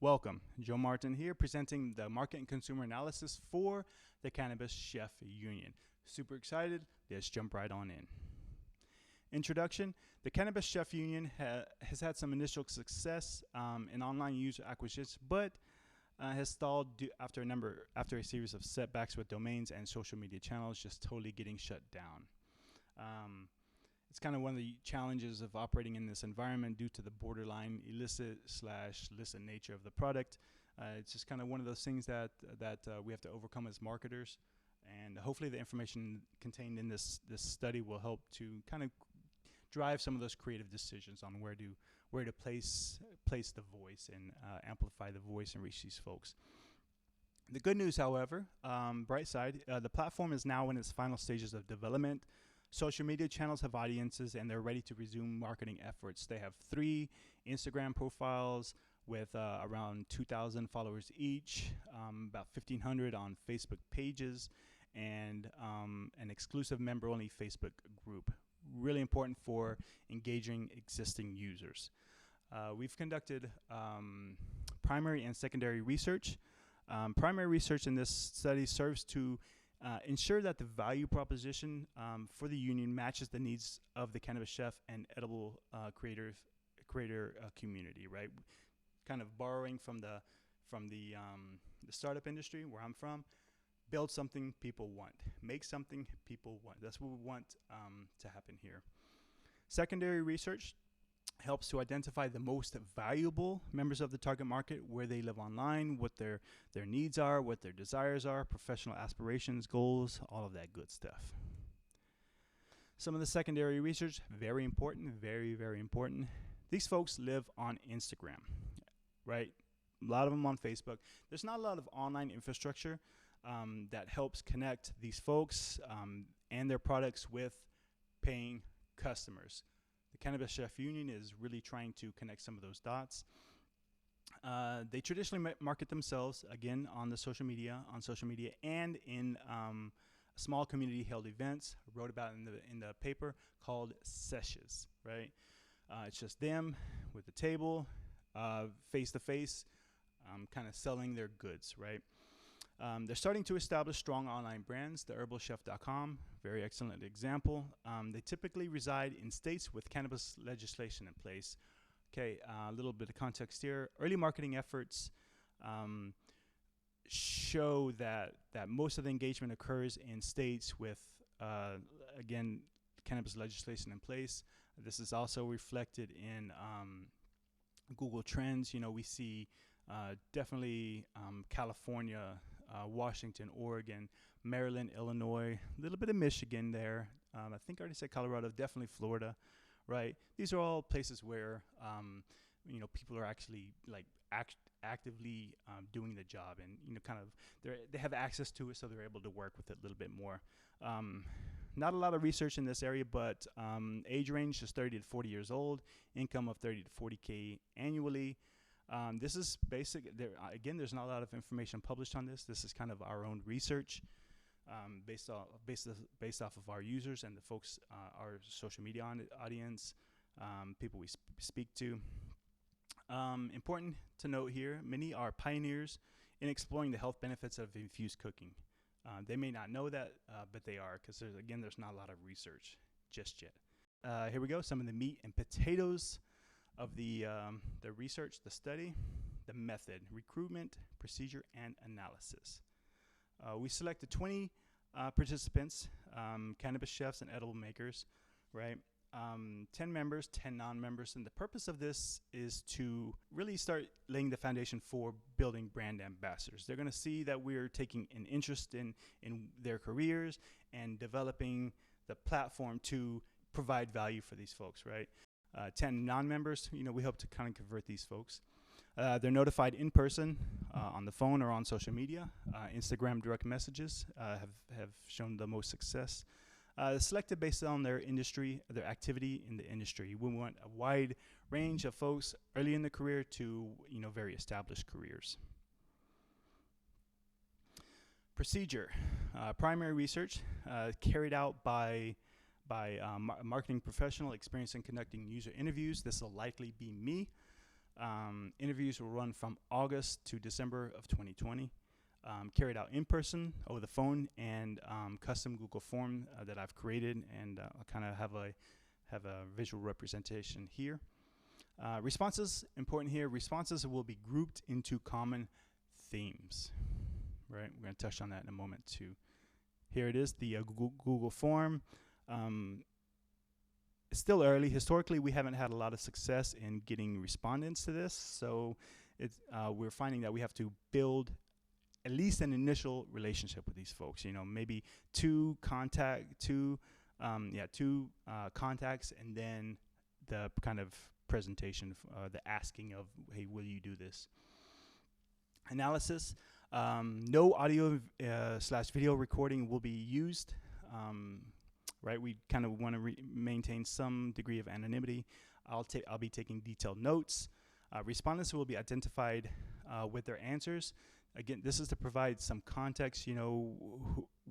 Welcome, Joe Martin here, presenting the market and consumer analysis for the Cannabis Chef Union. Super excited, let's jump right on in. Introduction: the Cannabis Chef Union has had some initial success in online user acquisition, but has stalled after a series of setbacks with domains and social media channels just totally getting shut down. It's kind of one of the challenges of operating in this environment due to the borderline illicit/licit nature of the product. It's just kind of one of those things that we have to overcome as marketers, and hopefully the information contained in this study will help to kind of drive some of those creative decisions on where to place the voice and amplify the voice and reach these folks. The good news, however, bright side, the platform is now in its final stages of development. Social media channels have audiences and they're ready to resume marketing efforts. They have 3 Instagram profiles with around 2,000 followers each, about 1,500 on Facebook pages, and an exclusive member-only Facebook group. Really important for engaging existing users. We've conducted primary and secondary research. Primary research in this study serves to ensure that the value proposition for the union matches the needs of the cannabis chef and edible creator community, right? Kind of borrowing from the startup industry where I'm from. Build something people want. Make something people want. That's what we want to happen here. Secondary research helps to identify the most valuable members of the target market, where they live online, what their needs are, what their desires are, professional aspirations, goals, all of that good stuff. Some of the secondary research, very important, very, very important. These folks live on Instagram, right? A lot of them on Facebook. There's not a lot of online infrastructure that helps connect these folks and their products with paying customers. The Cannabis Chef Union is really trying to connect some of those dots. They traditionally market themselves, again, on social media, and in small community-held events. I wrote about in the paper called sessions, right? It's just them with the table, face-to-face, kind of selling their goods, right? They're starting to establish strong online brands. The herbalchef.com, very excellent example. They typically reside in states with cannabis legislation in place. Okay, a little bit of context here. Early marketing efforts show that most of the engagement occurs in states with, again, cannabis legislation in place. This is also reflected in Google Trends. You know, we see definitely California, Washington, Oregon, Maryland, Illinois, a little bit of Michigan there. I think I already said Colorado, definitely Florida, right? These are all places where, people are actually actively doing the job, and, kind of they have access to it, so they're able to work with it a little bit more. Not a lot of research in this area, but age range is 30 to 40 years old, income of 30 to 40K annually. This is basic. There's not a lot of information published on this. This is kind of our own research based off of our users and the folks, our social media audience, people we speak to. Important to note here, many are pioneers in exploring the health benefits of infused cooking. They may not know that, but they are, because there's not a lot of research just yet. Here we go, some of the meat and potatoes of the research, the study, the method, recruitment, procedure, and analysis. We selected 20 participants, cannabis chefs and edible makers, right? 10 members, 10 non-members, and the purpose of this is to really start laying the foundation for building brand ambassadors. They're going to see that we're taking an interest in their careers and developing the platform to provide value for these folks, right? 10 non-members, we hope to kind of convert these folks. They're notified in person, on the phone, or on social media. Instagram direct messages have shown the most success. Selected based on their industry, their activity in the industry. We want a wide range of folks early in the career to very established careers. Procedure, primary research carried out by a marketing professional experienced in conducting user interviews. This will likely be me. Interviews will run from August to December of 2020. Carried out in person, over the phone, and custom Google form that I've created, and I'll kind of have a visual representation here. Responses, important here. Responses will be grouped into common themes. Right, we're going to touch on that in a moment too. Here it is, the Google form. It's still early. Historically, we haven't had a lot of success in getting respondents to this, so we're finding that we have to build at least an initial relationship with these folks. You know, maybe two contacts, and then the kind of presentation, the asking of, hey, will you do this? Analysis. No audio / video recording will be used. Right, we kind of want to maintain some degree of anonymity. I'll be taking detailed notes. Respondents will be identified with their answers. Again, this is to provide some context. You know,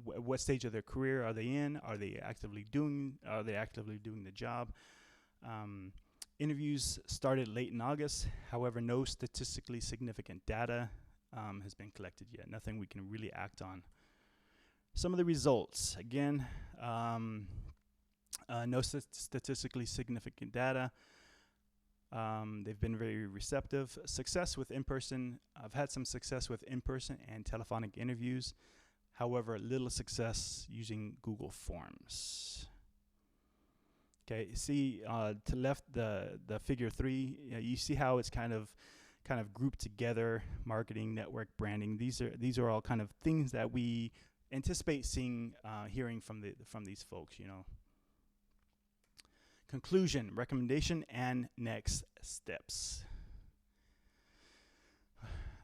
what stage of their career are they in? Are they actively doing the job? Interviews started late in August. However, no statistically significant data has been collected yet. Nothing we can really act on. Some of the results, again, no statistically significant data. They've been very receptive. Success with in-person. I've had some success with in-person and telephonic interviews. However, little success using Google Forms. Okay, see to left the figure 3. You see how it's kind of grouped together. Marketing, network, branding. These are all kind of things that we anticipate seeing, hearing from these folks. You know. Conclusion, recommendation, and next steps.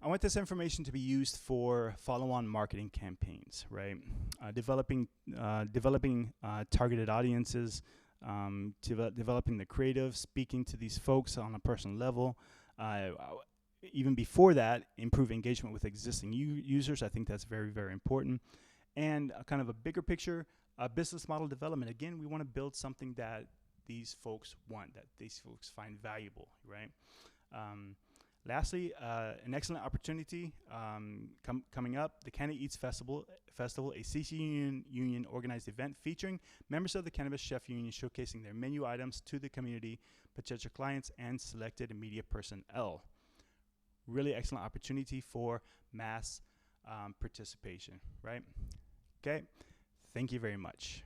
I want this information to be used for follow-on marketing campaigns, right? Developing targeted audiences, developing the creative, speaking to these folks on a personal level. Even before that, improve engagement with existing users. I think that's very, very important. And kind of a bigger picture, business model development. Again, we want to build something that these folks want, that these folks find valuable, right? Lastly, an excellent opportunity coming up, the Canada Eats Festival, a CC Union organized event featuring members of the Cannabis Chef Union showcasing their menu items to the community, potential clients, and selected media personnel. Really excellent opportunity for mass participation, right? Okay, thank you very much.